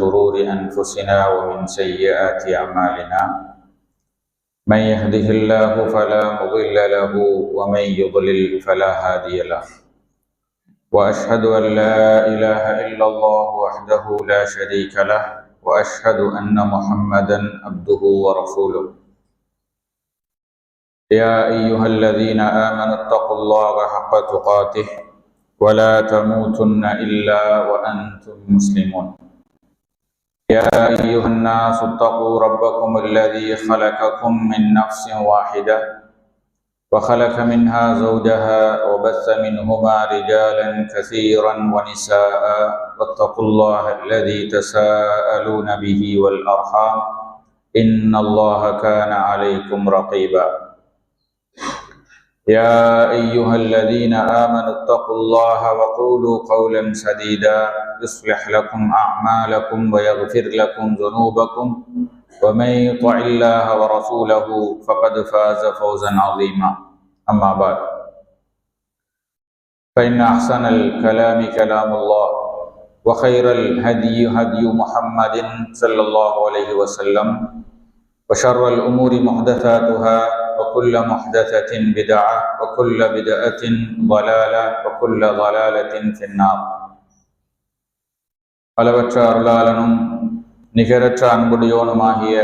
شرور أنفسنا ومن سيئات أعمالنا من يهده الله فلا مضل له ومن يضلل فلا هادي له وأشهد أن لا إله إلا الله وحده لا شريك له وأشهد أن محمدا عبده ورسوله يا أيها الذين آمنوا اتقوا الله حق تقاته ولا تموتن إلا وأنتم مسلمون يا أيها الناس اتقوا ربكم الذي خلقكم من نفس واحدة وخلق منها زوجها وبث منهما رجالا كثيرا ونساء واتقوا الله الذي تساءلون به والأرحام إن الله كان عليكم رقيبا يا أيها الذين آمنوا اتقوا الله وقولوا قولا سديدا يصلح لكم أعمالكم ويغفر لكم ذنوبكم ومن يطع الله ورسوله فقد فاز فوزا عظيما أما بعد فإن أحسن الكلام كلام الله وخير الهدي هدي محمد صلى الله عليه وسلم وشر الأمور محدثاتها وكل محدثة بدعة وكل بدعة ضلالة وكل ضلالة في النار. அளவற்ற அருளாளனும் நிகரற்ற அன்புடையோனுமாகிய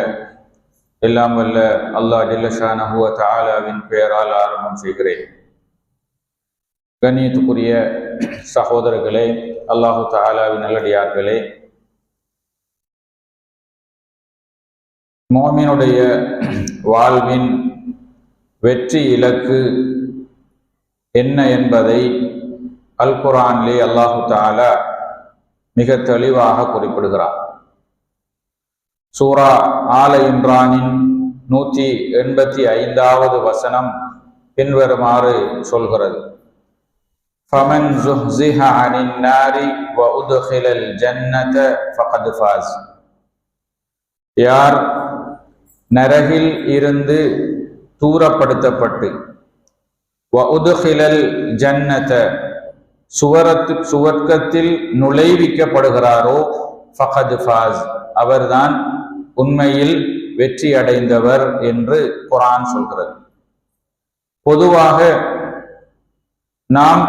எல்லாம் வல்ல அல்லாஹ் ஜல்ல ஷானஹு வ தஆலாவின் பெயரால் ஆரம்பம் செய்கிறேன். கண்ணியத்துக்குரிய சகோதரர்களே, அல்லாஹு தஆலாவின் நல்லடியார்களே, முஃமினுடைய வாழ்வின் வெற்றி இலக்கு என்ன என்பதை அல் குர்ஆனிலே அல்லாஹு தஆலா மிக தெளிவாக குறிப்பிடுகிறார். சூரா ஆல இம்ரானின் 185வது வசனம் பின்வருமாறு சொல்கிறது: ஃபமன் ஸுஹ்ஸிஹ அனின் நாரி வ உத்கிலல் ஜன்னத ஃபகத் ஃபாஸ். யார் நரகில் இருந்து தூரப்படுத்தப்பட்டு வ உத்கிலல் ஜன்னத சுவர்க்கத்தில் நுழைவிக்கப்படுகிறாரோ ஃபகத் ஃபாஸ், அவர்தான் உண்மையில் வெற்றி அடைந்தவர் என்று குர்ஆன் சொல்கிறது. பொதுவாக நாம்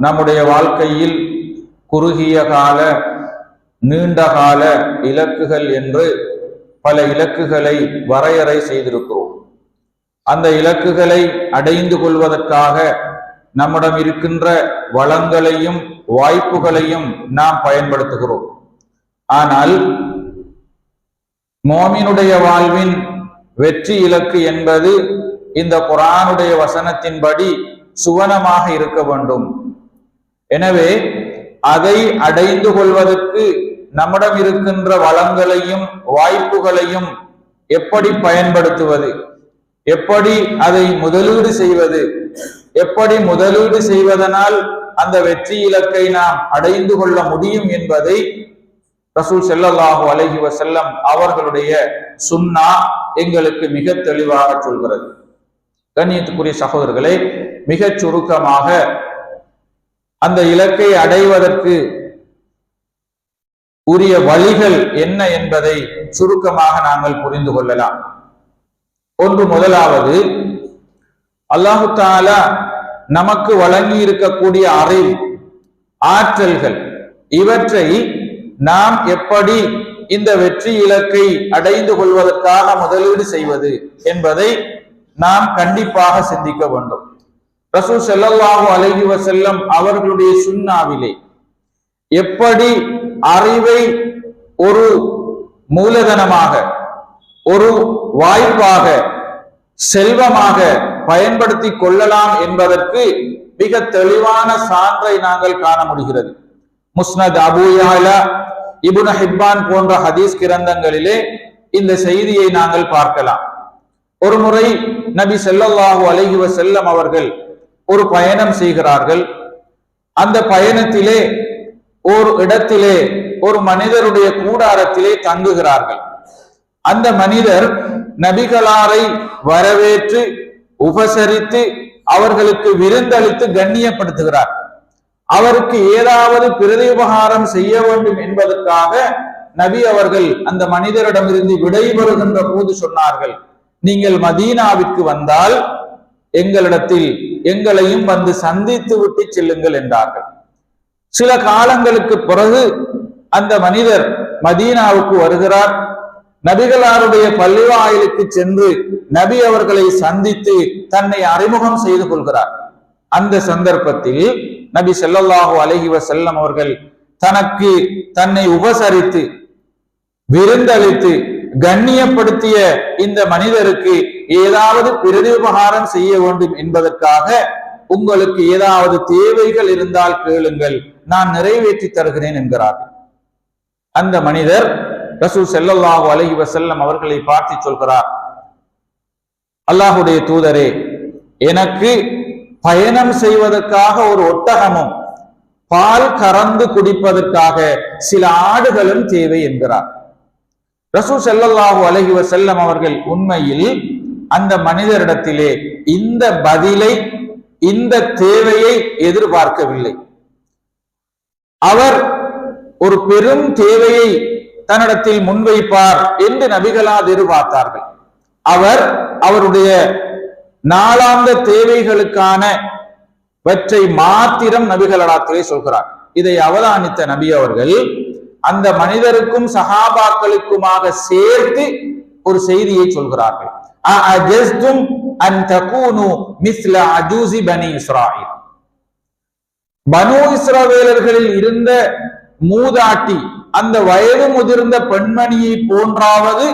நம்முடைய வாழ்க்கையில் குறுகிய கால நீண்ட கால இலக்குகள் என்று பல இலக்குகளை வரையறை செய்திருக்கிறோம். அந்த இலக்குகளை அடைந்து கொள்வதற்காக நம்மிடம் இருக்கின்ற வளங்களையும் வாய்ப்புகளையும் நாம் பயன்படுத்துகிறோம். ஆனால் முஃமினுடைய வாழ்வின் வெற்றி இலக்கு என்பது இந்த குர்ஆனுடைய வசனத்தின்படி சுவனமாக இருக்க வேண்டும். எனவே அதை அடைந்து கொள்வதற்கு நம்மிடம் இருக்கின்ற வளங்களையும் வாய்ப்புகளையும் எப்படி பயன்படுத்துவது, எப்படி அதை முதலீடு செய்வது, எப்படி முதலீடு செய்வதனால் அந்த வெற்றி இலக்கை நாம் அடைந்து கொள்ள முடியும் என்பதை ரசூல் ஸல்லல்லாஹு அலைஹி வஸல்லம் அவர்களுடைய சுன்னா எங்களுக்கு மிக தெளிவாக சொல்கிறது. கண்ணியத்துக்குரிய சகோதரர்களே, மிக சுருக்கமாக அந்த இலக்கை அடைவதற்கு உரிய வழிகள் என்ன என்பதை சுருக்கமாக நாங்கள் புரிந்து கொள்ளலாம். ஒன்று, முதலாவது, அல்லாஹு தஆலா நமக்கு வழங்கி இருக்கக்கூடிய அறிவு, ஆற்றல்கள், இவற்றை நாம் எப்படி இந்த வெற்றி இலக்கை அடைந்து கொள்வதற்காக முதலீடு செய்வது என்பதை நாம் கண்டிப்பாக சிந்திக்க வேண்டும். ரசூல் ஸல்லல்லாஹு அலைஹி வஸல்லம் அவர்களுடைய சுன்னாவிலே எப்படி அறிவை ஒரு மூலதனமாக, ஒரு வாய்ப்பாக, செல்வமாக பயன்படுத்தி கொள்ளலாம் என்பதற்கு மிக தெளிவான சான்றை நாங்கள் காண முடிகிறது. முஸ்னத் அபூ யஅலா, இப்னு ஹிப்பான் போன்ற ஹதீஸ் கிரந்தங்களிலே இந்த செய்தியை நாங்கள் பார்க்கலாம். ஒரு முறை நபி ஸல்லல்லாஹு அலைஹி வஸல்லம் அவர்கள் ஒரு பயணம் செய்கிறார்கள். அந்த பயணத்திலே ஒரு இடத்திலே ஒரு மனிதருடைய கூடாரத்திலே தங்குகிறார்கள். அந்த மனிதர் நபிகளாரை வரவேற்று உபசரித்து அவர்களுக்கு விருந்தளித்து கண்ணியப்படுத்துகிறார். அவருக்கு ஏதாவது பிரதியுபகாரம் செய்ய வேண்டும் என்பதற்காக நபி அவர்கள் அந்த மனிதரிடமிருந்து விடைபெறுகின்ற போது சொன்னார்கள், நீங்கள் மதீனாவிற்கு வந்தால் எங்களிடத்தில் எங்களையும் வந்து சந்தித்து விட்டு செல்லுங்கள் என்றார்கள். சில காலங்களுக்கு பிறகு அந்த மனிதர் மதீனாவுக்கு வருகிறார். நபிகளாருடைய பள்ளிவாயிலுக்கு சென்று நபி அவர்களை சந்தித்து தன்னை அறிமுகம் செய்து கொள்கிறார். அந்த சந்தர்ப்பத்தில் நபி ஸல்லல்லாஹு அலைஹி வஸல்லம் அவர்கள் தன்னை உபசரித்து விருந்தளித்து கண்ணியப்படுத்திய இந்த மனிதருக்கு ஏதாவது பிரதிஉபகாரம் செய்ய வேண்டும் என்பதற்காக, உங்களுக்கு ஏதாவது தேவைகள் இருந்தால் கேளுங்கள், நான் நிறைவேற்றி தருகிறேன் என்கிறார்கள். அந்த மனிதர் ரசூல் ஸல்லல்லாஹு அலைஹி வஸல்லம் அவர்களை பார்த்து சொல்கிறார், அல்லாஹுடைய தூதரே, எனக்கு பயணம் செய்வதற்காக ஒரு ஒட்டகமும் பால் கறந்து குடிப்பதற்காக சில ஆடுகளும் தேவை என்கிறார். ரசூல் ஸல்லல்லாஹு அலைஹி வஸல்லம் அவர்கள் உண்மையில் அந்த மனிதரிடத்திலே இந்த பதிலை, இந்த தேவையை எதிர்பார்க்கவில்லை. அவர் ஒரு பெரும் தேவையை தன்னிடத்தில் முன்வைப்பார் என்று நபிகளார் எதிர்பார்த்தார்கள். அவருடைய நாளாந்த தேவைகளுக்கானவற்றை மாத்திரம் நபிகளிடத்திலே சொல்கிறார். இதை அவதானித்த நபி அவர்கள் அந்த மனிதருக்கும் சஹாபாக்களுக்குமாக சேர்த்து ஒரு செய்தியை சொல்கிறார்கள். பனு இஸ்ரவேலர்களில் இருந்த மூதாட்டி, அந்த வயது முதிர்ந்த பெண்மணியை போன்றாவது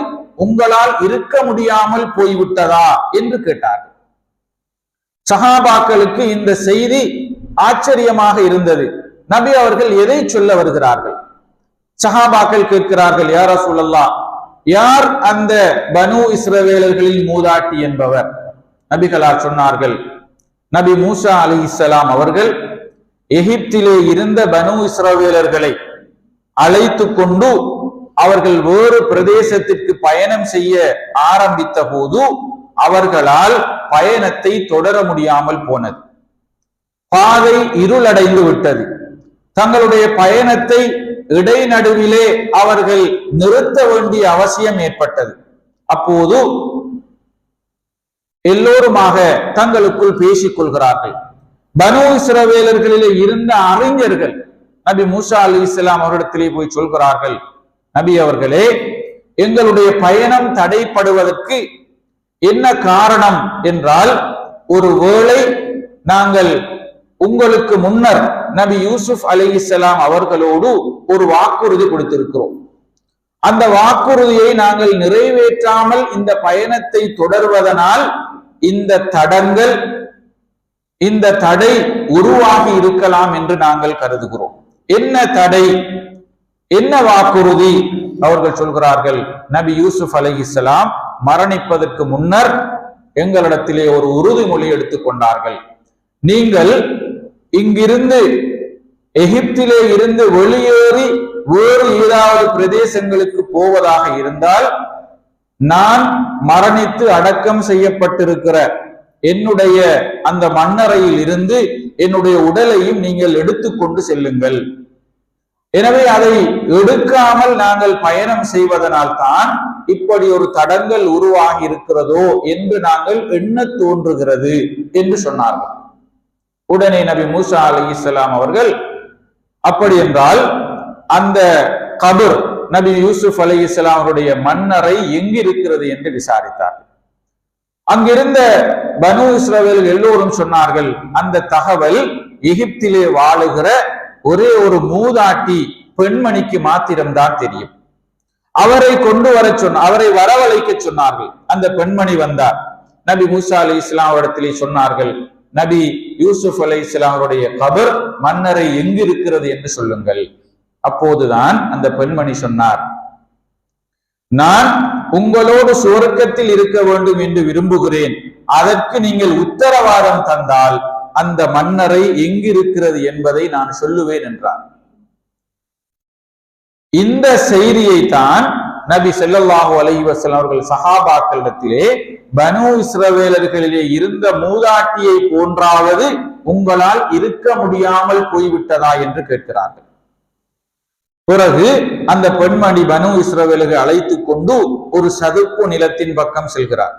உங்களால் இருக்க முடியாமல் போய்விட்டதா என்று கேட்டார்கள். சஹாபாக்களுக்கு இந்த செய்தி ஆச்சரியமாக இருந்தது. நபி அவர்கள் எதை சொல்ல வருகிறார்கள்? சஹாபாக்கள் கேட்கிறார்கள், யா ரசூலல்லாஹ், யார் அந்த பனு இஸ்ரவேலர்களில் மூதாட்டி என்பவர்? நபிகளார் சொன்னார்கள், நபி மூசா அலைஹிஸ்ஸலாம் அவர்கள் எகிப்திலே இருந்த பனு இஸ்ரவேலர்களை அழைத்து கொண்டு அவர்கள் வேறு பிரதேசத்திற்கு பயணம் செய்ய ஆரம்பித்த போது அவர்களால் பயணத்தை தொடர முடியாமல் போனது. பாதை இருளடைந்து விட்டது. தங்களுடைய பயணத்தை இடைநடுவிலே அவர்கள் நிறுத்த வேண்டிய அவசியம் ஏற்பட்டது. அப்போது எல்லோருமாக தங்களுக்குள் பேசிக் கொள்கிறார்கள். பனு இஸ்ரவேலர்களிலே இருந்த அறிஞர்கள் நபி மூசா அலைஹிஸ்ஸலாம் அவரிடத்திலே போய் சொல்கிறார்கள், நபி அவர்களே, எங்களுடைய பயணம் தடைப்படுவதற்கு என்ன காரணம் என்றால், ஒருவேளை நாங்கள் உங்களுக்கு முன்னர் நபி யூசுப் அலைஹிஸ்ஸலாம் அவர்களோடு ஒரு வாக்குறுதி கொடுத்திருக்கிறோம். அந்த வாக்குறுதியை நாங்கள் நிறைவேற்றாமல் இந்த பயணத்தை தொடர்வதனால் இந்த தடை உருவாகி இருக்கலாம் என்று நாங்கள் கருதுகிறோம். என்ன தடை, என்ன வாக்குறுதி? அவர்கள் சொல்கிறார்கள், நபி யூசுப் அலைஹிஸ்ஸலாம் மரணிப்பதற்கு முன்னர் எங்களிடத்திலே ஒரு உறுதிமொழி எடுத்துக்கொண்டார்கள். நீங்கள் இங்கிருந்து எகிப்திலே இருந்து வெளியேறி வேறு ஏதாவது பிரதேசங்களுக்கு போவதாக இருந்தால், நான் மரணித்து அடக்கம் செய்யப்பட்டிருக்கிற என்னுடைய அந்த மண்ணறையில் இருந்து என்னுடைய உடலையும் நீங்கள் எடுத்துக்கொண்டு செல்லுங்கள். எனவே அதை எடுக்காமல் நாங்கள் பயணம் செய்வதனால் தான் இப்படி ஒரு தடங்கல் உருவாகி இருக்கிறதோ என்று நாங்கள் எண்ண தோன்றுகிறது என்று சொன்னார்கள். உடனே நபி மூசா அலைஹிஸ்ஸலாம் அவர்கள், அப்படி என்றால் அந்த கபர், நபி யூசுப் அலைஹிஸ்ஸலாம் அவருடைய மண்ணறை எங்கிருக்கிறது என்று விசாரித்தார்கள். அங்கிருந்த பனு இஸ்ரவேல் எல்லோரும் சொன்னார்கள், அந்த தகவல் எகிப்திலே வாழுகிற ஒரே ஒரு மூதாட்டி பெண்மணிக்கு மாத்திரம்தான் தெரியும். அவரை வரவழைக்க சொன்னார்கள். அந்த பெண்மணி வந்தார். நபி மூசா அலைஹிஸ்ஸலாம் இடத்திலே சொன்னார்கள், நபி யூசுப் அலைஹிஸ்ஸலாம் அவருடைய கபர் மண்ணறை எங்கிருக்கிறது என்று சொல்லுங்கள். அப்போதுதான் அந்த பெண்மணி சொன்னார், நான் உங்களோடு சுவர்க்கத்தில் இருக்க வேண்டும் என்று விரும்புகிறேன். அதற்கு நீங்கள் உத்தரவாதம் தந்தால் அந்த மண்ணறை எங்கிருக்கிறது என்பதை நான் சொல்லுவேன் என்றார். இந்த செய்தியை தான் நபி ஸல்லல்லாஹு அலைஹி வஸல்லம் அவர்கள் சஹாபாக்களிடத்திலே பனு இஸ்ரவேலர்களிலே இருந்த மூதாட்டியை போன்றாவது உங்களால் இருக்க முடியாமல் போய்விட்டதா என்று கேட்கிறார்கள். பிறகு அந்த பெண்மணி பனு இஸ்ரவேலுக்கு அழைத்து கொண்டு ஒரு சதுப்பு நிலத்தின் பக்கம் செல்கிறார்.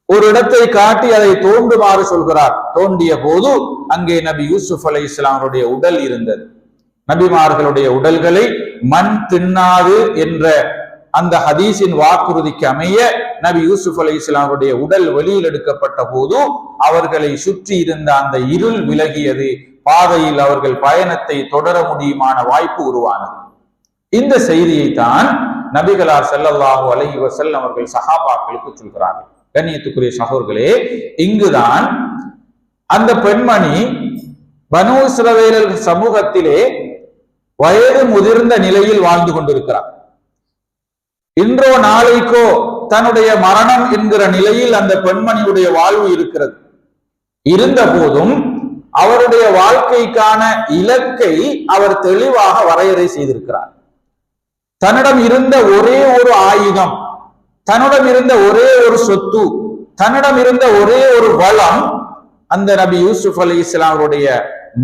ஒரு இடத்தை காட்டி அதை தோண்டுமாறு சொல்கிறார். தோண்டிய போது அங்கே நபி யூசுப் அலைஹிஸ்ஸலாமுடைய உடல் இருந்தது. நபிமார்களுடைய உடல்களை மண் தின்னாது என்ற அந்த ஹதீஸின் வாக்குறுதிக்கு அமைய நபி யூசுப் அலைஹிஸ்ஸலாமுடைய உடல் வெளியில் எடுக்கப்பட்ட போது அவர்களை சுற்றி இருந்த அந்த இருள் விலகியது. பாதையில் அவர்கள் பயணத்தை தொடர முடியுமான வாய்ப்பு உருவானது. இந்த செய்தியை தான் நபிகளார் ஸல்லல்லாஹு அலைஹி வஸல்லம் அவர்கள் சஹாபாக்களுக்கு சொல்கிறார்கள். கண்ணியத்துக்குரிய சகோதரர்களே, இங்குதான் அந்த பெண்மணி பனு இஸ்ரவேல் சமூகத்திலே வயது முதிர்ந்த நிலையில் வாழ்ந்து கொண்டிருக்கிறார். இன்றோ நாளைக்கோ தன்னுடைய மரணம் என்கிற நிலையில் அந்த பெண்மணியுடைய வாழ்வு இருக்கிறது. இருந்த போதும் அவருடைய வாழ்க்கைக்கான இலக்கை அவர் தெளிவாக வரையறை செய்திருக்கிறார். தன்னிடம் இருந்த ஒரே ஒரு ஆயுதம், தன்னிடம் இருந்த ஒரே ஒரு சொத்து, தன்னிடம் இருந்த ஒரே ஒரு வளம் அந்த நபி யூசுப் அலைஹிஸ்ஸலாமுடைய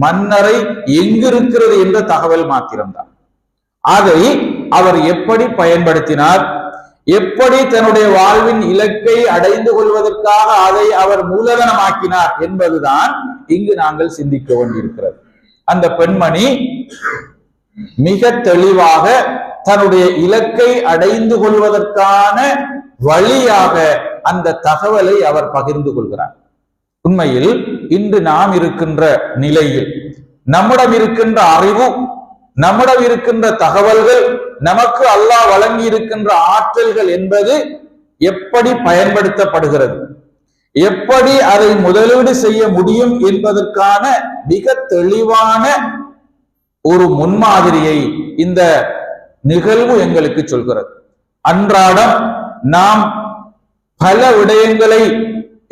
மன்னரை எங்கிருக்கிறது என்ற தகவல் மாத்திரம்தான். அதை அவர் எப்படி பயன்படுத்தினார், எப்படி தன்னுடைய வாழ்வின் இலக்கை அடைந்து கொள்வதற்காக அதை அவர் மூலதனமாக்கினார் என்பதுதான் இங்கு நாங்கள் சிந்திக்க வேண்டியிருக்கிறது. அந்த பெண்மணி மிக தெளிவாக தன்னுடைய இலக்கை அடைந்து கொள்வதற்கான வழியாக அந்த தகவலை அவர் பகிர்ந்து கொள்கிறார். உண்மையில் இன்று நாம் இருக்கின்ற நிலையில் நம்மிடம் இருக்கின்ற அறிவு, நம்மிடம் இருக்கின்ற தகவல்கள், நமக்கு அல்லாஹ் வழங்கி இருக்கின்ற ஆற்றல்கள் என்பது எப்படி பயன்படுத்தப்படுகிறது, எப்படி அதை முதலீடு செய்ய முடியும் என்பதற்கான மிக தெளிவான ஒரு முன்மாதிரியை இந்த நிகழ்வு எங்களுக்கு சொல்கிறது. அன்றாடம் நாம் பல விடயங்களை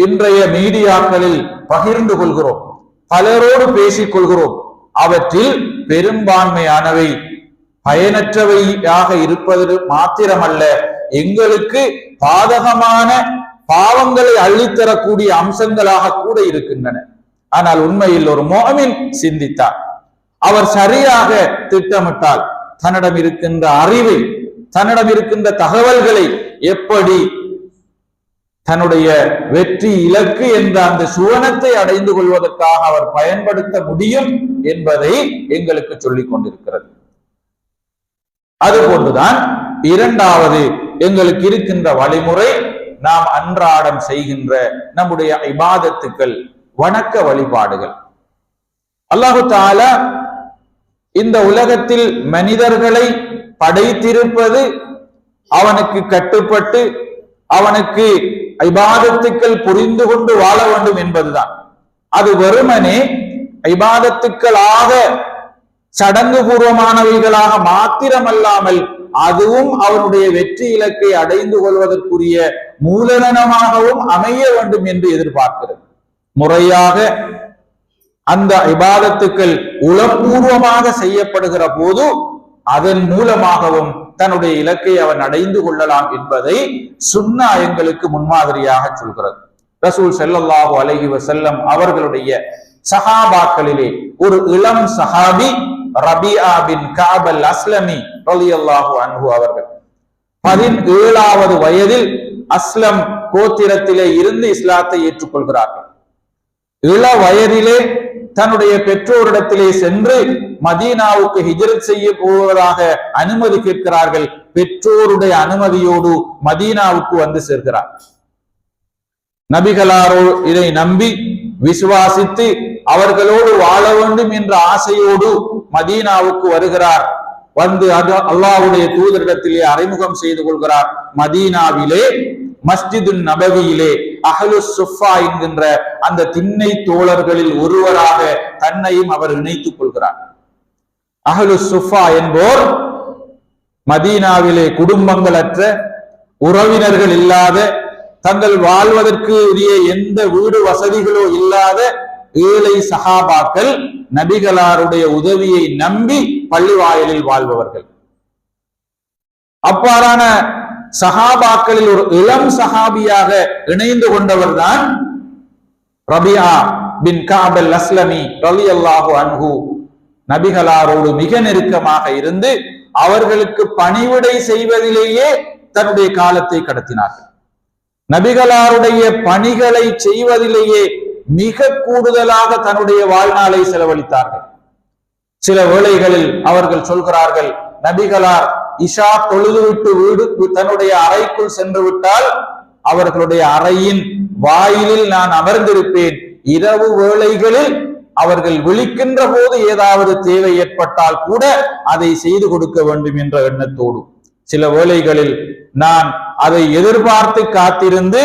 இன்றைய மீடியாக்களில் பகிர்ந்து கொள்கிறோம், பலரோடு பேசிக் கொள்கிறோம். அவற்றில் பெரும்பான்மையானவை பயனற்றவையாக இருப்பது மாத்திரமல்ல, எங்களுக்கு பாதகமான பாவங்களை அள்ளித்தரக்கூடிய அம்சங்களாக கூட இருக்கின்றன. ஆனால் உண்மையில் ஒரு முஃமின் சிந்தித்தார், அவர் சரியாக திட்டமிட்டால் தன்னிடம் இருக்கின்ற அறிவை, தன்னிடம் இருக்கின்ற தகவல்களை எப்படி தன்னுடைய வெற்றி இலக்கு என்ற அந்த சுவனத்தை அடைந்து கொள்வதற்காக அவர் பயன்படுத்த முடியும் என்பதை எங்களுக்கு சொல்லிக் கொண்டிருக்கிறது. அதுபோன்றுதான் இரண்டாவது எங்களுக்கு இருக்கின்ற வழிமுறை, நாம் அன்றாடம் செய்கின்ற நம்முடைய இபாதத்துக்கள், வணக்க வழிபாடுகள். அல்லாஹு தஆலா இந்த உலகத்தில் மனிதர்களை படைத்திருப்பது அவனுக்கு கட்டுப்பட்டு அவனுக்கு இபாதத்துக்கள் புரிந்து கொண்டு வாழ வேண்டும் என்பதுதான். அது வெறுமனே இபாதத்துக்களாக சடங்கு பூர்வமானவைகளாக மாத்திரமல்லாமல் அதுவும் அவனுடைய வெற்றி இலக்கை அடைந்து கொள்வதற்குரிய மூலதனமாகவும் அமைய வேண்டும் என்று எதிர்பார்க்கிறது. முறையாக அந்த இபாதத்துக்கள் உளப்பூர்வமாக செய்யப்படுகிற போது அதன் மூலமாகவும் தன்னுடைய இலக்கை அவன் அடைந்து கொள்ளலாம் என்பதை சுன்னா எங்களுக்கு முன்மாதிரியாக சொல்கிறது. ரசூல் ஸல்லல்லாஹு அலைஹி வஸல்லம் அவர்களுடைய சஹாபாக்களிலே ஒரு இளம் சஹாபி ரபிஆ பின் கஅப் அல் அஸ்லமி ரலியல்லாஹு அன்ஹு அவர்கள் 17வது வயதில் அஸ்லம் கோத்திரத்திலே இருந்து இஸ்லாத்தை ஏற்றுக்கொள்கிறார்கள். இள வயதிலே தன்னுடைய பெற்றோரிடத்திலே சென்று மதீனாவுக்கு ஹிஜ்ரத் செய்ய போவதாக அனுமதி கேட்கிறார்கள். பெற்றோருடைய அனுமதியோடு மதீனாவுக்கு வந்து சேர்க்கிறார். நபிகளாரோ இதை நம்பி விசுவாசித்து அவர்களோடு வாழ வேண்டும் என்ற ஆசையோடு மதீனாவுக்கு வருகிறார். வந்து அல்லாஹ்வுடைய தூதரிடத்திலே அறிமுகம் செய்து கொள்கிறார். மதீனாவிலே மஸ்ஜிதுன் நபவியிலே அஹ்லுஸ் சுஃபா என்கின்ற அந்த திண்ணை தோழர்களில் ஒருவராக தன்னையும் அவர் இணைத்துக் கொள்கிறார். அஹ்லுஸ் சுஃபா என்போர் மதீனாவிலே குடும்பங்களற்ற, உறவினர்கள் இல்லாத, தங்கள் வாழ்வதற்கு உரிய எந்த வீடு வசதிகளோ இல்லாத ஏழை சஹாபாக்கள், நபிகளாருடைய உதவியை நம்பி பள்ளி வாயிலில் வாழ்பவர்கள். அவ்வாறான சஹாபாக்களில் ஒரு இளம் சஹாபியாக இணைந்து கொண்டவர் தான் ரபிஆ பின் கஅப் அல் அஸ்லமி ரலியல்லாஹு அன்ஹு. நபிகளாரோடு மிக நெருக்கமாக இருந்து அவர்களுக்கு பணிவிடை செய்வதிலேயே தன்னுடைய காலத்தை கடத்தினார்கள். நபிகளாருடைய பணிகளை செய்வதிலேயே மிக கூடுதலாக தன்னுடைய வாழ்நாளை செலவழித்தார்கள். சில வேளைகளில் அவர்கள் சொல்கிறார்கள், நபிகளார் இஷா தொழுதுவிட்டு வீடு தன்னுடைய அறைக்குள் சென்று விட்டால் அவர்களுடைய அறையின் வாயிலில் நான் அமர்ந்திருப்பேன். இரவு வேளைகளில் அவர்கள் விழிக்கின்ற போது ஏதாவது தேவை ஏற்பட்டால் கூட அதை செய்து கொடுக்க வேண்டும் என்ற எண்ணத்தோடு சில வேளைகளில் நான் அதை எதிர்பார்த்து காத்திருந்து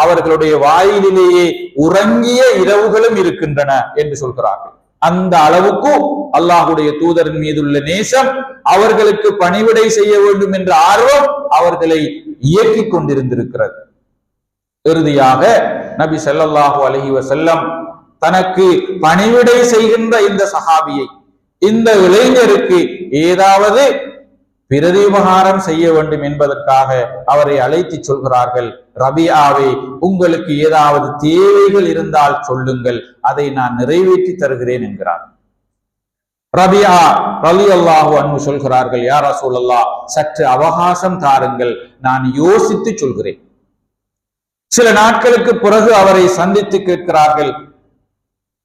அவர்களுடைய வாயிலேயே உறங்கிய இரவுகளும் இருக்கின்றன என்று சொல்கிறார்கள். அந்த அளவுக்கு அல்லாஹுடைய தூதரின் மீதுள்ள நேசம், அவர்களுக்கு பணிவிடை செய்ய வேண்டும் என்ற ஆர்வம் அவர்களை இயக்கிக் கொண்டிருந்திருக்கிறது. இறுதியாக நபி ஸல்லல்லாஹு அலைஹி வஸல்லம் தனக்கு பணிவிடை செய்கின்ற இந்த சஹாபியை, இந்த இளைஞருக்கு ஏதாவது பிரதிபகாரம் செய்ய வேண்டும் என்பதற்காக அவரை அழைத்து சொல்கிறார்கள், ரபியாவே, உங்களுக்கு ஏதாவது தேவைகள் இருந்தால் சொல்லுங்கள், அதை நான் நிறைவேற்றி தருகிறேன் என்கிறார். ரபியா ரலியல்லாஹு அன்ஹு சொல்கிறார்கள், யா ரசூலல்லாஹ், சற்று அவகாசம் தாருங்கள், நான் யோசித்து சொல்கிறேன். சில நாட்களுக்கு பிறகு அவரை சந்தித்து கேட்கிறார்கள்,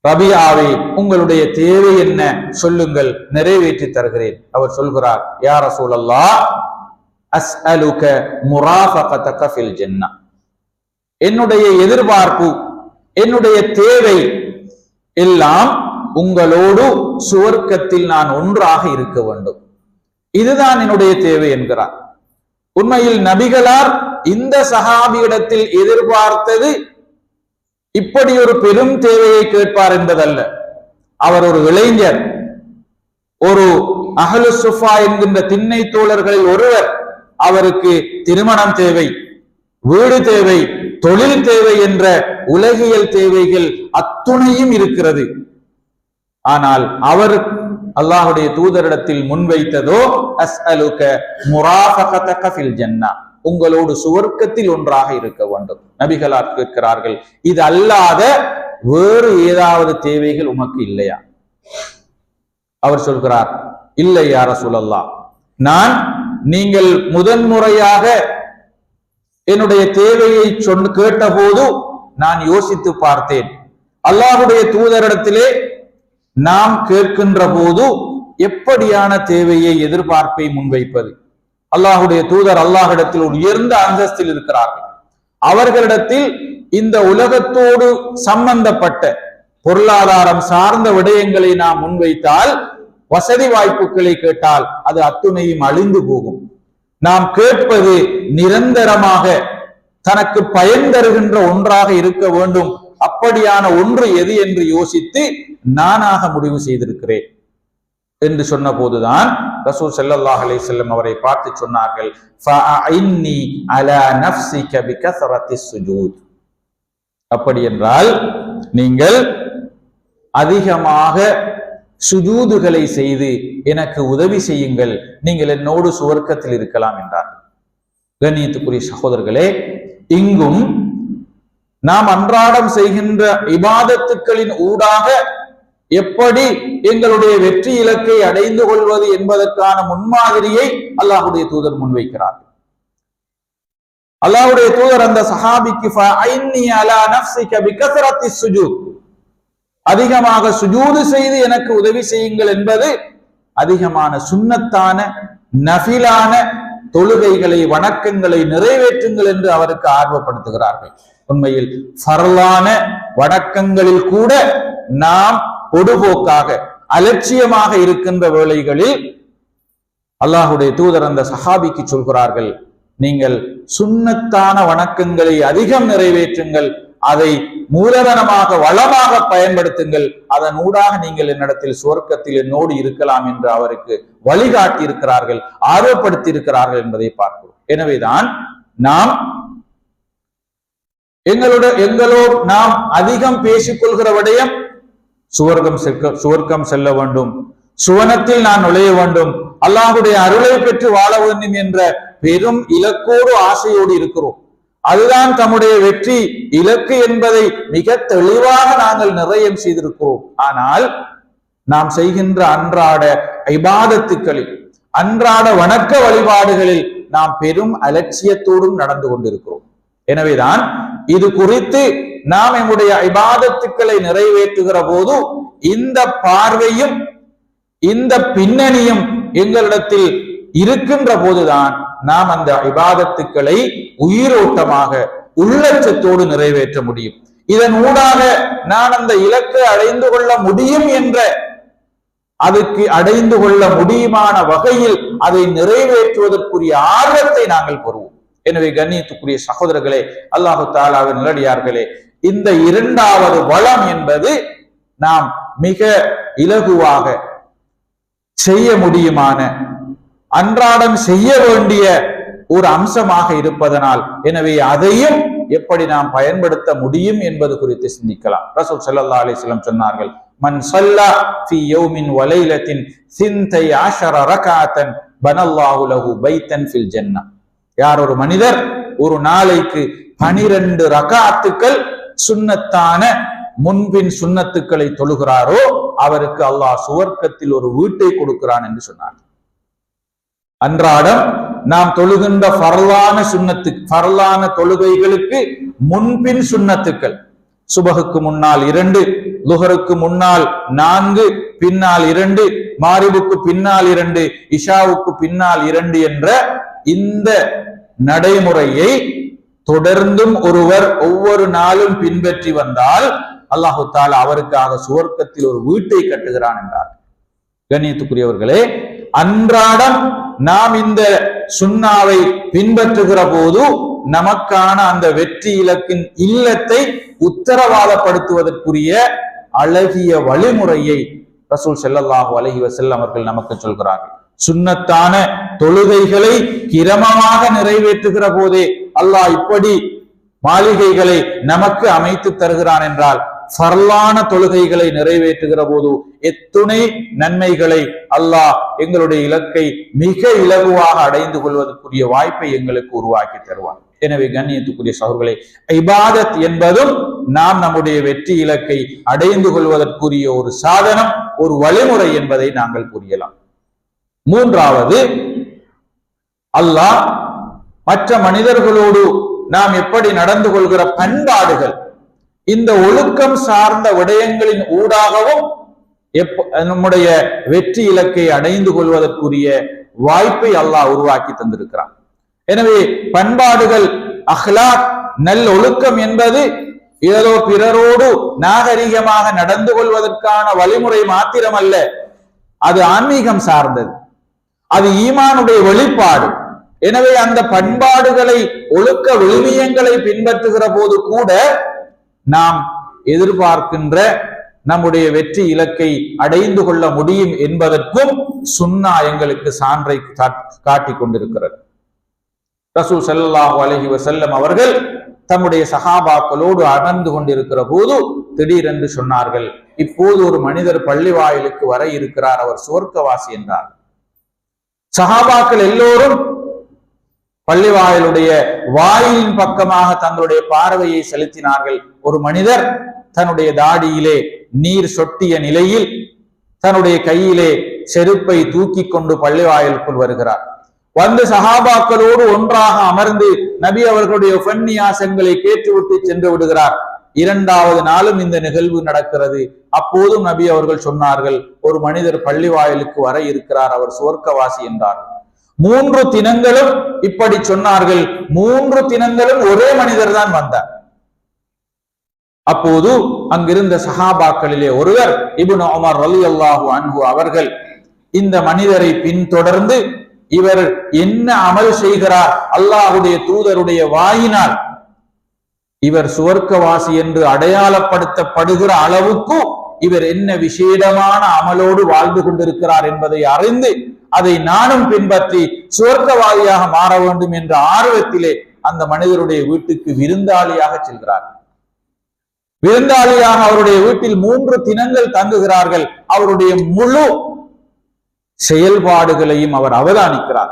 ரபியாவே, உங்களுடைய தேவை என்ன, சொல்லுங்கள், நிறைவேற்றி தருகிறேன். அவர் சொல்கிறார், யா ரசூலல்லாஹ், அஸ்அலுக முராஃபகதக ஃபில் ஜன்னah, என்னுடைய எதிர்பார்ப்பு, என்னுடைய தேவை எல்லாம் உங்களோடு சுவர்க்கத்தில் நான் ஒன்றாக இருக்க வேண்டும், இதுதான் என்னுடைய தேவை என்கிறார். உண்மையில் நபிகளார் இந்த சஹாபியிடத்தில் எதிர்பார்த்தது இப்படி ஒரு பெரும் தேவையை கேட்பார் என்பதல்ல. அவர் ஒரு இளைஞர், ஒரு அஹ்லு சுஃபா என்கின்ற திண்ணை தோழர்களில் ஒருவர். அவருக்கு திருமணம் தேவை, வீடு தேவை, தொழில் தேவை என்ற உலகியல் தேவைகள் அத்துணையும் இருக்கிறது. ஆனால் அவர் அல்லாஹுடைய தூதரிடத்தில் முன்வைத்ததோ, அஸ்அலுக முராஃபகதக ஃபில் ஜன்னah, உங்களோடு சுவர்க்கத்தில் ஒன்றாக இருக்க வேண்டும். நபிகளார் கேட்கிறார்கள், இது அல்லாத வேறு ஏதாவது தேவைகள் உமக்கு இல்லையா? அவர் சொல்கிறார், இல்லை யா ரசூலல்லாஹ், நான் நீங்கள் முதன்முறையாக என்னுடைய தேவையை கேட்ட போது நான் யோசித்து பார்த்தேன். அல்லாஹுடைய தூதரிடத்திலே நாம் கேட்கின்ற போது எப்படியான தேவையை, எதிர்பார்ப்பை முன்வைப்பது? அல்லாஹுடைய தூதர் அல்லாஹ்விடத்தில் உயர்ந்த அந்தஸ்தில் இருக்கிறார்கள். அவர்களிடத்தில் இந்த உலகத்தோடு சம்பந்தப்பட்ட பொருளாதாரம் சார்ந்த விடயங்களை நாம் முன்வைத்தால், வசதி வாய்ப்புகளை கேட்டால் அது அத்துணையும் அழிந்து போகும். நாம் கேட்பது நிரந்தரமாக தனக்கு பயன் தருகின்ற ஒன்றாக இருக்க வேண்டும். அப்படியான ஒன்று எது என்று யோசித்து நானாக முடிவு செய்திருக்கிறேன் என்று சொன்ன போதுதான் ரசூல் ஸல்லல்லாஹு அலைஹி வஸல்லம் அவரை பார்த்து சொன்னார்கள், ஃபஅஇன்னி அலா நஃப்ஸிக பிகஸரத்திஸ் சுஜூத், அப்படி என்றால் நீங்கள் அதிகமாக சுஜூதுகளை செய்து எனக்கு உதவி செய்யுங்கள், நீங்கள் என்னோடு சுவர்க்கத்தில் இருக்கலாம் என்றார். கண்ணியத்துக்குரிய சகோதரர்களே, இங்கும் நாம் அன்றாடம் செய்கின்ற இபாதத்துக்களின் ஊடாக எப்படி எங்களுடைய வெற்றி இலக்கை அடைந்து கொள்வது என்பதற்கான முன்மாதிரியை அல்லாஹுடைய தூதர் முன்வைக்கிறார். அல்லாஹுடைய தூதர் அந்த சஹாபிக்கு ஃபஅஇன்னி அலா நஃப்ஸிக பிகஸரத்திஸ் சுஜூத், அதிகமாக சுஜூது செய்து எனக்கு உதவி செய்யுங்கள் என்பது அதிகமான சுன்னத்தான நஃபிலான தொழுகைகளை, வணக்கங்களை நிறைவேற்றுங்கள் என்று அவருக்கு ஆர்வப்படுத்துகிறார்கள். உண்மையில் ஃபர்லான வணக்கங்களில் கூட நாம் பொடுபோக்காக அலட்சியமாக இருக்கின்ற வேளைகளில் அல்லாஹுடைய தூதர் அந்த சஹாபிக்கு சொல்கிறார்கள், நீங்கள் சுன்னத்தான வணக்கங்களை அதிகம் நிறைவேற்றுங்கள், அதை மூலதனமாக வளமாக பயன்படுத்துங்கள், அதன் ஊடாக நீங்கள் என்னிடத்தில் சுவர்க்கத்தில் என்னோடு இருக்கலாம் என்று அவருக்கு வழிகாட்டி இருக்கிறார்கள், ஆர்வப்படுத்தி இருக்கிறார்கள் என்பதை பார்க்கிறோம். எனவேதான் நாம் எங்களோடு நாம் அதிகம் பேசிக்கொள்கிற விடயம் சுவர்க்கம் செல்ல வேண்டும், சுவனத்தில் நான் நுழைய வேண்டும், அல்லாஹுடைய அருளை பெற்று வாழ வேண்டும் என்ற பெரும் இலக்கோடு ஆசையோடு இருக்கிறோம். அதுதான் தம்முடைய வெற்றி இலக்கு என்பதை மிக தெளிவாக நாங்கள் நிறையம் செய்திருக்கிறோம். ஆனால் நாம் செய்கின்ற அன்றாட இபாதத்துக்களில், அன்றாட வணக்க வழிபாடுகளில் நாம் பெரும் அலட்சியத்தோடும் நடந்து கொண்டிருக்கிறோம். எனவேதான் இது குறித்து நாம் நம்முடைய இபாதத்துக்களை நிறைவேற்றுகிற போது இந்த பார்வையும் இந்த பின்னணியும் எங்களிடத்தில் இருக்கின்ற போதுதான் நாம் அந்த இபாதத்துக்களை உயிரோட்டமாக உள்ளச்சத்தோடு நிறைவேற்ற முடியும். இதன் ஊடாக நான் அந்த இலக்கை அடைந்து கொள்ள முடியும் என்ற அதுக்கு அடைந்து கொள்ள முடியுமான வகையில் அதை நிறைவேற்றுவதற்குரிய ஆர்வத்தை நாங்கள் பெறுவோம். எனவே கண்ணியத்துக்குரிய சகோதரர்களே, அல்லாஹு தஆலாவின் நல்லடியார்களே, இந்த இரண்டாவது வளம் என்பது நாம் மிக இலகுவாக செய்ய முடியுமான அன்றாடம் செய்ய வேண்டிய ஒரு அம்சமாக இருப்பதனால் எனவே அதையும் எப்படி நாம் பயன்படுத்த முடியும் என்பது குறித்து சிந்திக்கலாம். ரசூல் ஸல்லல்லாஹு அலைஹி வஸல்லம் சொன்னார்கள், மன் ஸல்லா ஃபீ யௌமின் வ லைலத்தின் 12 ரக்அத்தன் பனல்லாஹு லஹு பைத்தன் ஃபில் ஜன்னah. யார் ஒரு மனிதர் ஒரு நாளைக்கு 12 ரக்அத்துக்கள் சுன்னத்தான முன்பின் சுன்னத்துக்களை தொழுகிறாரோ அவருக்கு அல்லாஹ் சுவர்க்கத்தில் ஒரு வீட்டை கொடுக்கிறான் என்று சொன்னார். அன்றாடம் நாம் தொழுகின்ற ஃபர்லான தொழுகைகளுக்கு முன்பின் சுன்னத்துக்கள், சுபகுக்கு முன்னால் 2, லுஹருக்கு முன்னால் 4, பின்னால் 2, மாரிபுக்கு பின்னால் 2, இஷாவுக்கு பின்னால் 2 என்ற இந்த நடைமுறையை தொடர்ந்தும் ஒருவர் ஒவ்வொரு நாளும் பின்பற்றி வந்தால் அல்லாஹு தஆலா அவருக்காக சுவர்க்கத்தில் ஒரு வீட்டை கட்டுகிறான் என்றார். கண்ணியத்துக்குரியவர்களே, அன்றாடம் நாம் இந்த சுன்னாவை பின்பற்றுகிற போது நமக்கான அந்த வெற்றி இலக்கின் இல்லத்தை உத்தரவாதப்படுத்துவதற்குரிய அழகிய வழிமுறையை ரசூல் ஸல்லல்லாஹு அலைஹி வஸல்லம் அவர்கள் நமக்கு சொல்கிறார்கள். சுன்னத்தான தொழுகைகளை கிரமமாக நிறைவேற்றுகிற போதே அல்லாஹ் இப்படி மாளிகைகளை நமக்கு அமைத்து தருகிறான் என்றால் ஃபர்லான தொழுகைகளை நிறைவேற்றுகிற போது எத்துணை நன்மைகளை அல்லாஹ் எங்களுடைய இலக்கை மிக இலகுவாக அடைந்து கொள்வதற்குரிய வாய்ப்பை எங்களுக்கு உருவாக்கி தருவான். எனவே கண்ணியத்துக்குரிய சகோதரர்களே, இபாதத் என்பதும் நாம் நம்முடைய வெற்றி இலக்கை அடைந்து கொள்வதற்குரிய ஒரு சாதனம், ஒரு வழிமுறை என்பதை நாங்கள் புரியலாம். மூன்றாவது, அல்லாஹ் மற்ற மனிதர்களோடு நாம் எப்படி நடந்து கொள்கிற பண்பாடுகள், இந்த ஒழுக்கம் சார்ந்த விடயங்களின் ஊடாகவும் நம்முடைய வெற்றி இலக்கை அடைந்து கொள்வதற்குரிய வாய்ப்பை அல்லாஹ் உருவாக்கி தந்திருக்கிறான். எனவே பண்பாடுகள், அஹ்லாக், நல் ஒழுக்கம் என்பது ஏதோ பிறரோடு நாகரிகமாக நடந்து கொள்வதற்கான வழிமுறை மாத்திரமல்ல, அது ஆன்மீகம் சார்ந்தது, அது ஈமானுடைய வெளிப்பாடு. எனவே அந்த பண்பாடுகளை, ஒழுக்க விழுமியங்களை பின்பற்றுகிற போது கூட நாம் எதிர்பார்க்கின்ற நம்முடைய வெற்றி இலக்கை அடைந்து கொள்ள முடியும் என்பதற்கும் சுன்னா எங்களுக்கு சான்றை காட்டிக் கொண்டிருக்கிறது. ரசூல் ஸல்லல்லாஹு அலைஹி வஸல்லம் அவர்கள் தம்முடைய சஹாபாக்களோடு அமர்ந்து கொண்டிருக்கிற போது திடீரென்று சொன்னார்கள், இப்போது ஒரு மனிதர் பள்ளி வாயிலுக்கு வர இருக்கிறார், அவர் சுவர்க்கவாசி என்றார். சஹாபாக்கள் எல்லோரும் பள்ளிவாயலுடைய வாயிலின் பக்கமாக தங்களுடைய பார்வையை செலுத்தினார்கள். ஒரு மனிதர் தன்னுடைய தாடியிலே நீர் சொட்டிய நிலையில் தன்னுடைய கையிலே செருப்பை தூக்கி கொண்டு பள்ளிவாயலுக்குள் வருகிறார். வந்து சஹாபாக்களோடு ஒன்றாக அமர்ந்து நபி அவர்களுடைய உபன்யாசங்களை கேட்டுவிட்டு சென்று விடுகிறார். இரண்டாவது நாளும் இந்த நிகழ்வு நடக்கிறது. அப்போதும் நபி அவர்கள் சொன்னார்கள், ஒரு மனிதர் பள்ளிவாயலுக்கு வர இருக்கிறார், அவர் சுவர்க்கவாசி என்றார். 3 தினங்களும் இப்படி சொன்னார்கள். 3 தினங்களும் ஒரே மனிதர் தான் வந்தார். அப்போது அங்கிருந்த சஹாபாக்களிலே ஒருவர் இப்னு உமர் ரலியல்லாஹு அன்ஹு அவர்கள் இந்த மனிதரை பின்தொடர்ந்து, இவர் என்ன அமல் செய்கிறார், அல்லாஹ்வுடைய தூதருடைய வாயினால் இவர் சுவர்க்கவாசி என்று அடையாளப்படுத்தப்படுகிற அளவுக்கு இவர் என்ன விசேடமான அமலோடு வாழ்ந்து கொண்டிருக்கிறார் என்பதை அறிந்து அதை நானும் பின்பற்றி சுவர்க்கவாதியாக மாற வேண்டும் என்ற ஆர்வத்திலே அந்த மனிதருடைய வீட்டுக்கு விருந்தாளியாக செல்கிறார். விருந்தாளியாக அவருடைய வீட்டில் 3 தினங்கள் தங்குகிறார்கள். அவருடைய முழு செயல்பாடுகளையும் அவர் அவதானிக்கிறார்.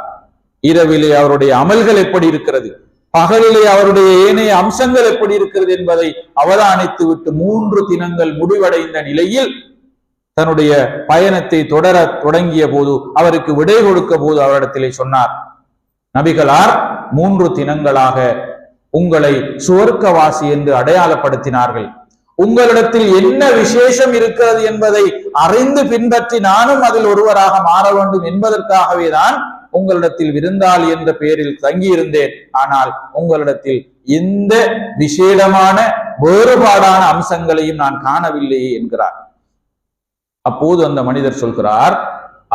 இரவிலே அவருடைய அமல்கள் எப்படி இருக்கிறது, பகலிலே அவருடைய ஏனைய அம்சங்கள் எப்படி இருக்கிறது என்பதை அவதானித்து விட்டு 3 தினங்கள் முடிவடைந்த நிலையில் தன்னுடைய பயணத்தை தொடங்கிய போது அவருக்கு விடை கொடுக்க போது அவரிடத்திலே சொன்னார், நபிகளார் 3 தினங்களாக உங்களை சுவர்க்கவாசி என்று அடையாளப்படுத்தினார்கள். உங்களிடத்தில் என்ன விசேஷம் இருக்கிறது என்பதை அறிந்து பின்பற்றி நானும் அதில் ஒருவராக மாற வேண்டும் என்பதற்காகவே தான் உங்களிடத்தில் விருந்தாளி என்ற பெயரில் தங்கியிருந்தேன். ஆனால் உங்களிடத்தில் எந்த விசேடமான வேறுபாடான அம்சங்களையும் நான் காணவில்லையே என்கிறார். அப்போது அந்த மனிதர் சொல்கிறார்,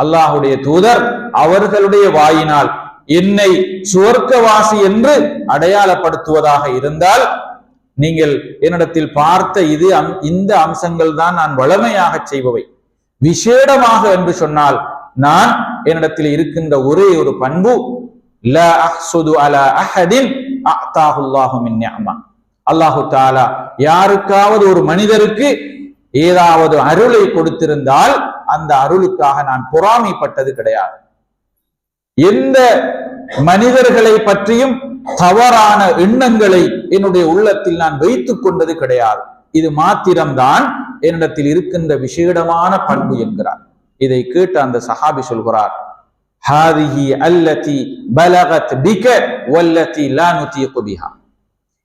அல்லாஹுடைய தூதர் அவர்களுடைய வாயினால் என்னை சுவர்க்கவாசி என்று அடையாளப்படுத்துவதாக இருந்தால் நீங்கள் என்னிடத்தில் பார்த்த இந்த அம்சங்கள் தான் நான் வளமையாக செய்பவை. விசேடமாக என்று சொன்னால் நான் என்னிடத்தில் இருக்கின்ற ஒரே ஒரு பண்பு, லா அஹ்சுது அலா அஹதின் அஅதாஹுல்லாஹு மின் நிஅமா. அல்லாஹு தஆலா யாருக்காவது ஒரு மனிதருக்கு ஏதாவது அருளை கொடுத்திருந்தால் அந்த அருளுக்காக நான் பொறாமைப்பட்டது கிடையாது. எந்த மனிதர்களை பற்றியும் தவறான எண்ணங்களை என்னுடைய உள்ளத்தில் நான் வைத்துக் கொண்டது கிடையாது. இது மாத்திரம்தான் என்னிடத்தில் இருக்கின்ற விசேடமான பண்பு என்கிறார். இதை கேட்டு அந்த சஹாபி சொல்கிறார், ஹாதிஹி அல்லதி பலகத் பிக வல்லதி லா நுதீகு பிஹா.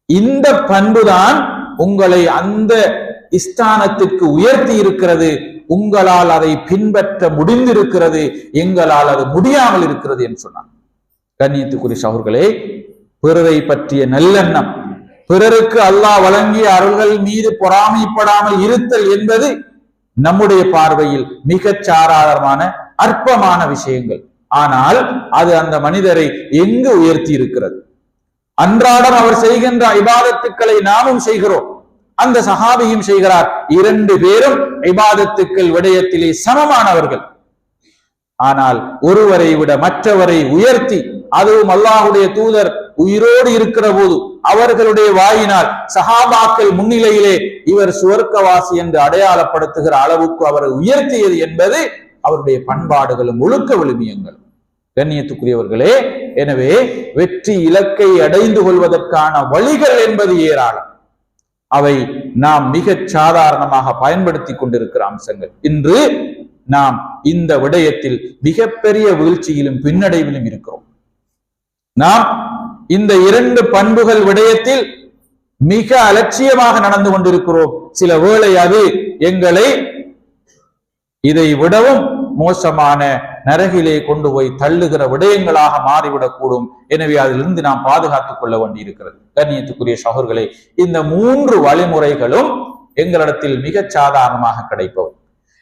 இந்த பண்புதான் உங்களை அந்த ஸ்தானத்திற்கு உயர்த்தி இருக்கிறது. உங்களால் அதை பின்பற்ற முடிந்திருக்கிறது, எங்களால் அது முடியாமல் இருக்கிறது என்று சொன்னார். கண்ணியத்துக்குரிய சகோதரர்களே, பிறரை பற்றிய நல்லெண்ணம், பிறருக்கு அல்லாஹ் வழங்கிய அருள்கள் மீது பொறாமைப்படாமல் இருத்தல் என்பது நம்முடைய பார்வையில் மிகச் சாதாரணமான அற்பமான விஷயங்கள். ஆனால் அது அந்த மனிதரை எங்கு உயர்த்தி இருக்கிறது. அன்றாடம் அவர் செய்கின்ற இபாதத்துக்களை நாமும் செய்கிறோம், அந்த சஹாபியும் செய்கிறார். 2 பேரும் இபாதத்துக்கள் விடயத்திலே சமமானவர்கள். ஆனால் ஒருவரை விட மற்றவரை உயர்த்தி, அதுவும் அல்லாஹுடைய தூதர் உயிரோடு இருக்கிற போது அவர்களுடைய வாயினால் சஹாபாக்கள் முன்னிலையிலே இவர் சுவர்க்கவாசி என்று அடையாளப்படுத்துகிற அளவுக்கு அவரை உயர்த்தியது என்பது அவருடைய பண்பாடுகளும் ஒழுக்க விழுமியங்களும். கண்ணியத்துக்குரியவர்களே, எனவே வெற்றி இலக்கை அடைந்து கொள்வதற்கான வழிகள் என்பது ஏராளம். அவை நாம் மிகச் சாதாரணமாக பயன்படுத்தி கொண்டிருக்கிற அம்சங்கள். இன்று நாம் இந்த விடயத்தில் மிகப்பெரிய வீழ்ச்சியிலும் பின்னடைவிலும் இருக்கிறோம். நாம் இந்த 2 பண்புகள் விடயத்தில் மிக அலட்சியமாக நடந்து கொண்டிருக்கிறோம். சில வேளை அது எங்களை இதை விடவும் மோசமான நரகிலே கொண்டு போய் தள்ளுகிற விடயங்களாக மாறிவிடக்கூடும். எனவே அதிலிருந்து நாம் பாதுகாத்துக் கொள்ள வேண்டி இருக்கிறது. கண்ணியத்துக்குரிய சகோதரர்களே, இந்த 3 வழிமுறைகளும் எங்களிடத்தில் மிகச் சாதாரணமாக கிடைப்பவை.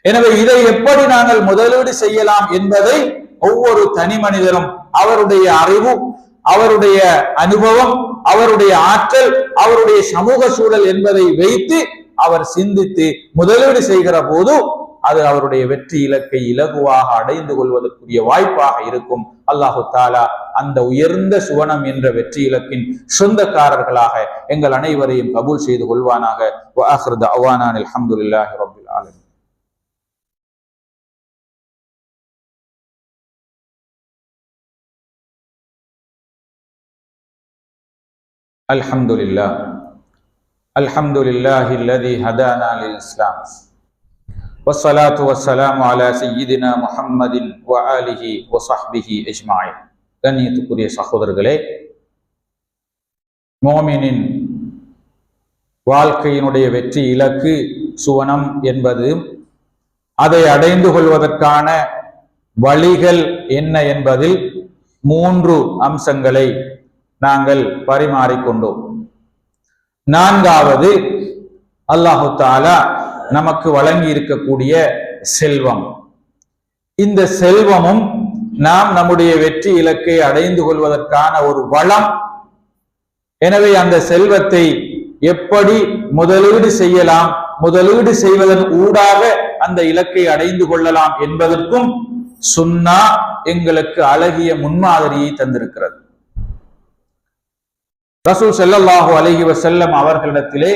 எனவே இதை எப்படி நாங்கள் முதலீடு செய்யலாம் என்பதை ஒவ்வொரு தனி மனிதரும் அவருடைய அறிவு, அவருடைய அனுபவம், அவருடைய ஆற்றல், அவருடைய சமூக சூழல் என்பதை வைத்து அவர் சிந்தித்து முதலீடு செய்கிற போது அது அவருடைய வெற்றி இலக்கை இலகுவாக அடைந்து கொள்வதற்குரிய வாய்ப்பாக இருக்கும். அல்லாஹு தாலா அந்த உயர்ந்த சுவனம் என்ற வெற்றி இலக்கின் சொந்தக்காரர்களாக எங்கள் அனைவரையும் கபூல் செய்து கொள்வானாக. வ ஆகிரு தஅவானா அல்ஹம்துலில்லாஹி ரப்பில் ஆலமீன். அல்ஹம்துலில்லாஹ் அல்ஹம்துலில்லாஹி அல்லதி ஹதானா லில் இஸ்லாம் வஸ்ஸலாத்து வஸ்ஸலாமு அலா சய்யிதினா முஹம்மதின் வ ஆலிஹி வ ஸஹ்பிஹி அஜ்மஈன். கண்ணியத்துக்குரிய சகோதரர்களே, முஃமினின் வாழ்க்கையினுடைய வெற்றி இலக்கு சுவனம் என்பது, அதை அடைந்து கொள்வதற்கான வழிகள் என்ன என்பதில் 3 அம்சங்களை நாங்கள் பரிமாறிக்கொண்டோம். 4வது அல்லாஹு தஆலா நமக்கு வழங்கி இருக்கக்கூடிய செல்வம். இந்த செல்வமும் நாம் நம்முடைய வெற்றி இலக்கை அடைந்து கொள்வதற்கான ஒரு வளம். எனவே அந்த செல்வத்தை எப்படி முதலீடு செய்யலாம், முதலீடு செய்வதன் ஊடாக அந்த இலக்கை அடைந்து கொள்ளலாம் என்பதற்கும் சுன்னா எங்களுக்கு அழகிய முன்மாதிரியை தந்திருக்கிறது. ரசூல் ஸல்லல்லாஹு அலைஹி வஸல்லம் அவர்களிடத்திலே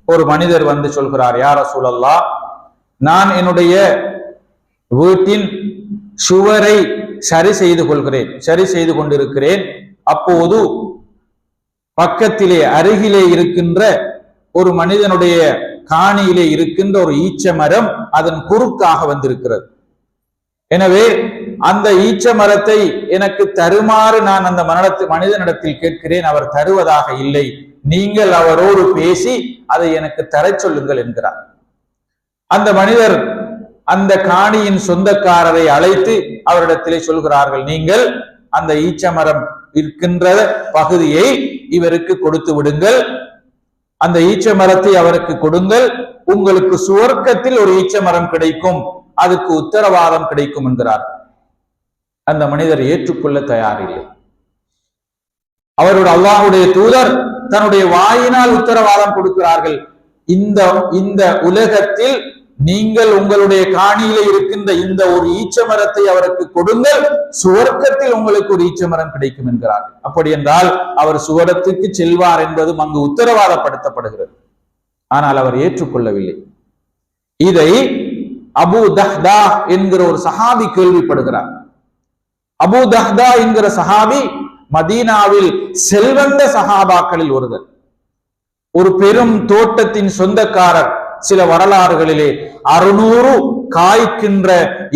ஒரு மனிதர் வந்து சொல்கிறார், யா ரசூலல்லாஹ், நான் என்னுடைய வீட்டின் சுவரை சரி செய்து கொண்டிருக்கிறேன். அப்போது பக்கத்திலே அருகிலே இருக்கின்ற ஒரு மனிதனுடைய காணியிலே இருக்கின்ற ஒரு ஈச்ச மரம் அதன் குறுக்காக வந்திருக்கிறது. எனவே அந்த ஈச்ச மரத்தை எனக்கு தருமாறு நான் அந்த மனிதனிடத்தில் கேட்கிறேன். அவர் தருவதாக இல்லை. நீங்கள் அவரோடு பேசி அதை எனக்கு தர சொல்லுங்கள் என்கிறார். அந்த மனிதர் அந்த காணியின் சொந்தக்காரரை அழைத்து அவரிடத்திலே சொல்கிறார்கள், நீங்கள் அந்த ஈச்ச மரம் இருக்கின்ற பகுதியை இவருக்கு கொடுத்து விடுங்கள், அந்த ஈச்ச மரத்தை அவருக்கு கொடுங்கள், உங்களுக்கு சுவர்க்கத்தில் ஒரு ஈச்ச மரம் கிடைக்கும், அதுக்கு உத்தரவாதம் கிடைக்கும் என்கிறார். அந்த மனிதர் ஏற்றுக்கொள்ள தயாரில்லை. அவரோட அல்லாஹ்வுடைய தூதர் தன்னுடைய வாயினால் உத்தரவாதம் கொடுக்கிறார்கள், இந்த உலகத்தில் நீங்கள் உங்களுடைய காணியில இருக்கின்ற இந்த ஒரு ஈச்ச மரத்தை அவருக்கு கொடுங்கள், சுவர்க்கத்தில் உங்களுக்கு ஒரு ஈச்ச மரம் கிடைக்கும் என்கிறார். அப்படி என்றால் அவர் சுவர்க்கத்துக்கு செல்வார் என்பதும் அங்கு உத்தரவாதப்படுத்தப்படுகிறது. ஆனால் அவர் ஏற்றுக்கொள்ளவில்லை. இதை அபூ தஹ்தா என்கிற ஒரு சஹாபி கேள்விப்படுகிறார். அபூ தஹ்தா என்கிற சஹாபி மதீனாவில் செல்வந்த சஹாபாக்களில் ஒருவர், ஒரு பெரும் தோட்டத்தின் சொந்தக்காரர். சில வரலாறுகளிலே 600 காய்க்கின்ற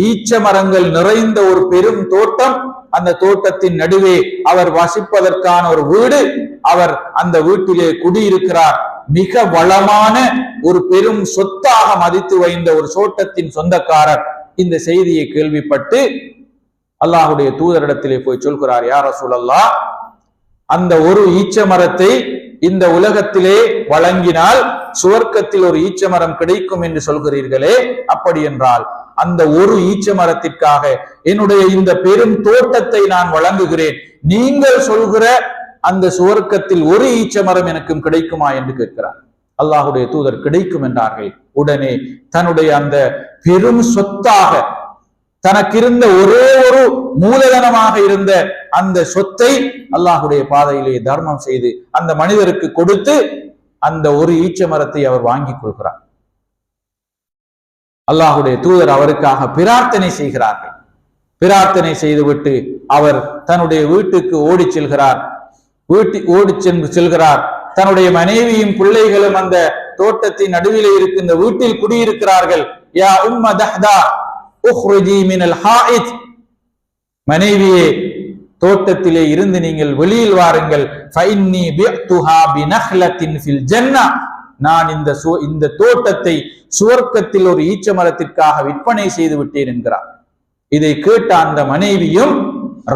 ஈச்ச மரங்கள் நிறைந்த ஒரு பெரும் தோட்டம், அந்த தோட்டத்தின் நடுவே அவர் வசிப்பதற்கான ஒரு வீடு, அவர் அந்த வீட்டிலே குடியிருக்கிறார். மிக வளமான ஒரு பெரும் சொத்தாக மதித்து வைந்த ஒரு தோட்டத்தின் சொந்தக்காரர் இந்த செய்தியை கேள்விப்பட்டு அல்லாஹ்வுடைய தூதரிடத்திலே போய் சொல்கிறார், யா ரசூலல்லாஹ், அந்த ஒரு ஈச்ச மரத்தை இந்த உலகத்திலே வழங்கினால் சுவர்க்கத்தில் ஒரு ஈச்ச மரம் கிடைக்கும் என்று சொல்கிறீர்களே, அப்படி என்றால் அந்த ஒரு ஈச்ச மரத்திற்காக என்னுடைய இந்த பெரும் தோட்டத்தை நான் வழங்குகிறேன், நீங்கள் சொல்கிற அந்த சுவர்க்கத்தில் ஒரு ஈச்ச மரம் எனக்கும் கிடைக்குமா என்று கேட்கிறார். அல்லாஹ்வுடைய தூதர் கிடைக்கும் என்றார்கள். உடனே தன்னுடைய அந்த பெரும் சொத்தாக தனக்கு இருந்த ஒரே ஒரு மூலதனமாக இருந்த அந்த சொத்தை அல்லாஹ்வுடைய பாதையிலே தர்மம் செய்து அந்த மனிதருக்கு கொடுத்து அந்த ஒரு ஈச்ச மரத்தை அவர் வாங்கிக் கொள்கிறார். அல்லாஹ்வுடைய தூதர் அவருக்காக பிரார்த்தனை செய்கிறார்கள். பிரார்த்தனை செய்துவிட்டு அவர் தன்னுடைய வீட்டுக்கு ஓடி செல்கிறார். தன்னுடைய மனைவியும் பிள்ளைகளும் அந்த தோட்டத்தின் நடுவிலே இருக்கின்ற வீட்டில் குடியிருக்கிறார்கள். யா உம்ம தஹ்தா உக்ருஜி மினல் ஹாயித், மனைவியே தோட்டத்திலே இருந்து நீங்கள் வெளியில் வாருங்கள். ஃபஇன்னி பிஅதுஹா பினஹ்லத்தின் ஃபில் ஜன்னah, நான் இந்த தோட்டத்தை சுவர்க்கத்தில் ஒரு ஈச்ச மரத்திற்காக விற்பனை செய்து விட்டேன் என்கிறார். இதை கேட்ட அந்த மனைவியும்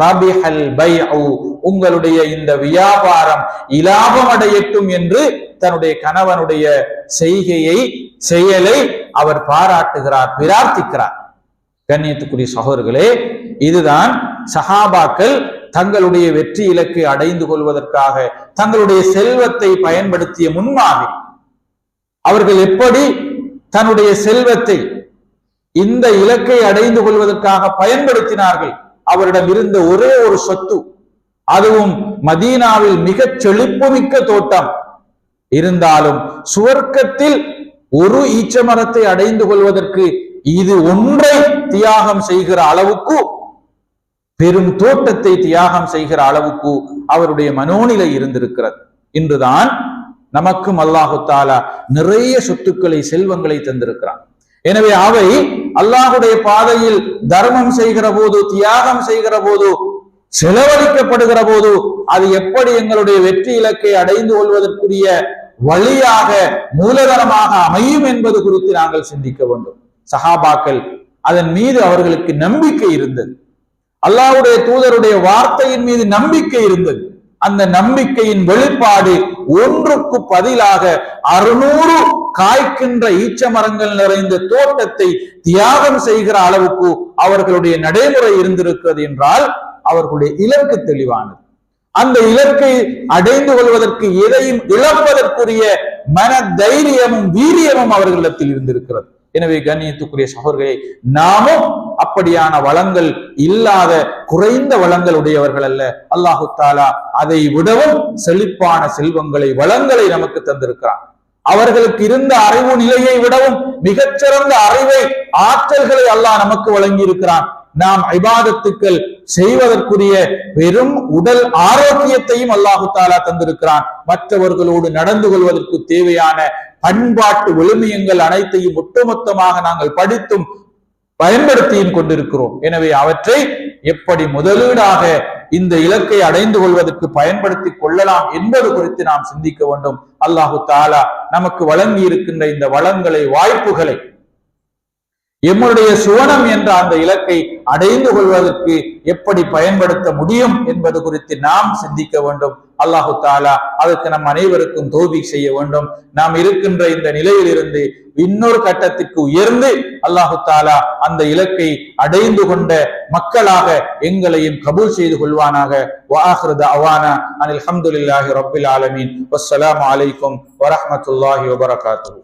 ரபிஹல் பைஉ, உங்களுடைய இந்த வியாபாரம் இலாபம் அடையட்டும் என்று தன்னுடைய கணவனுடைய செயலை அவர் பாராட்டுகிறார், பிரார்த்திக்கிறார். கண்ணியத்துக்குரிய சகோதரர்களே, இதுதான் சஹாபாக்கள் தங்களுடைய வெற்றி இலக்கை அடைந்து கொள்வதற்காக தங்களுடைய செல்வத்தை பயன்படுத்திய முன்மாதிரி. அவர்கள் எப்படி தன்னுடைய செல்வத்தை இந்த இலக்கை அடைந்து கொள்வதற்காக பயன்படுத்தினார்கள். அவரிடம் இருந்த ஒரே ஒரு சொத்து, அதுவும் மதீனாவில் மிகச் செழிப்புமிக்க தோட்டம் இருந்தாலும் சுவர்க்கத்தில் ஒரு ஈச்ச மரத்தை அடைந்து கொள்வதற்கு இது ஒன்றை தியாகம் செய்கிற அளவுக்கு, பெரும் தோட்டத்தை தியாகம் செய்கிற அளவுக்கு அவருடைய மனோநிலை இருந்திருக்கிறது. இன்றுதான் நமக்கும் அல்லாஹு தஆலா நிறைய சொத்துக்களை, செல்வங்களை தந்திருக்கிறான். எனவே அவை அல்லாஹுடைய பாதையில் தர்மம் செய்கிற போது, தியாகம் செய்கிற போது, செலவழிக்கப்படுகிற போது அது எப்படி எங்களுடைய வெற்றி இலக்கை அடைந்து கொள்வதற்குரிய வழியாக, மூலதனமாக அமையும் என்பது குறித்து நாங்கள் சிந்திக்க வேண்டும். சஹாபாக்கள் அதன் மீது அவர்களுக்கு நம்பிக்கை இருந்தது. அல்லாஹ்வுடைய தூதருடைய வார்த்தையின் மீது நம்பிக்கை இருந்தது. அந்த நம்பிக்கையின் வெளிப்பாடு ஒன்றுக்கு பதிலாக 600 காய்க்கின்ற ஈச்ச மரங்கள் நிறைந்த தோட்டத்தை தியாகம் செய்கிற அளவுக்கு அவர்களுடைய நடைமுறை இருந்திருக்கிறது என்றால் அவர்களுடைய இலக்கு தெளிவானது. அந்த இலக்கை அடைந்து கொள்வதற்கு எதையும் இழப்பதற்குரிய மன தைரியமும் வீரியமும் அவர்களிடத்தில் இருந்திருக்கிறது. எனவே கண்ணியத்துக்குரிய சகோதரர்களே, நாமும் அப்படியான வளங்கள் இல்லாத குறைந்த வளங்கள் உடையவர்கள் அல்ல. அல்லாஹு தஆலா அதை விடவும் செழிப்பான செல்வங்களை, வளங்களை நமக்கு தந்திருக்கிறான். அவர்களுக்கு இருந்த அறிவு நிலையை விடவும் மிகச்சிறந்த அறிவை, ஆற்றல்களை அல்லாஹ் நமக்கு வழங்கி இருக்கிறான். நாம் இபாதத்துக்கள் செய்வதற்குரிய பெரும் உடல் ஆரோக்கியத்தையும் அல்லாஹு தாலா தந்திருக்கிறான். மற்றவர்களோடு நடந்து கொள்வதற்கு தேவையான பண்பாட்டு விழுமியங்கள் அனைத்தையும் ஒட்டுமொத்தமாக நாங்கள் படித்தும் பயன்படுத்தியும் கொண்டிருக்கிறோம். எனவே அவற்றை எப்படி முதலீடாக இந்த இலக்கை அடைந்து கொள்வதற்கு பயன்படுத்தி கொள்ளலாம் என்பது குறித்து நாம் சிந்திக்க வேண்டும். அல்லாஹு தாலா நமக்கு வழங்கி இருக்கின்ற இந்த வளங்களை, வாய்ப்புகளை எம்முடைய சுவனம் என்ற அந்த இலக்கை அடைந்து கொள்வதற்கு எப்படி பயன்படுத்த முடியும் என்பது குறித்து நாம் சிந்திக்க வேண்டும். அல்லாஹு தாலா அதற்கு நம் அனைவருக்கும் தௌபீக் செய்ய வேண்டும். நாம் இருக்கின்ற இந்த நிலையில் இருந்து இன்னொரு கட்டத்துக்கு உயர்ந்து அல்லாஹு தாலா அந்த இலக்கை அடைந்து கொண்ட மக்களாக எங்களையும் கபூல் செய்து கொள்வானாக. வஆகிரு தஅவானா அனில் ஹம்துலில்லாஹி ரப்பில் ஆலமீன். வஸ்ஸலாமு அலைக்கும் வரஹ்மத்துல்லாஹி வபரகாத்துஹு.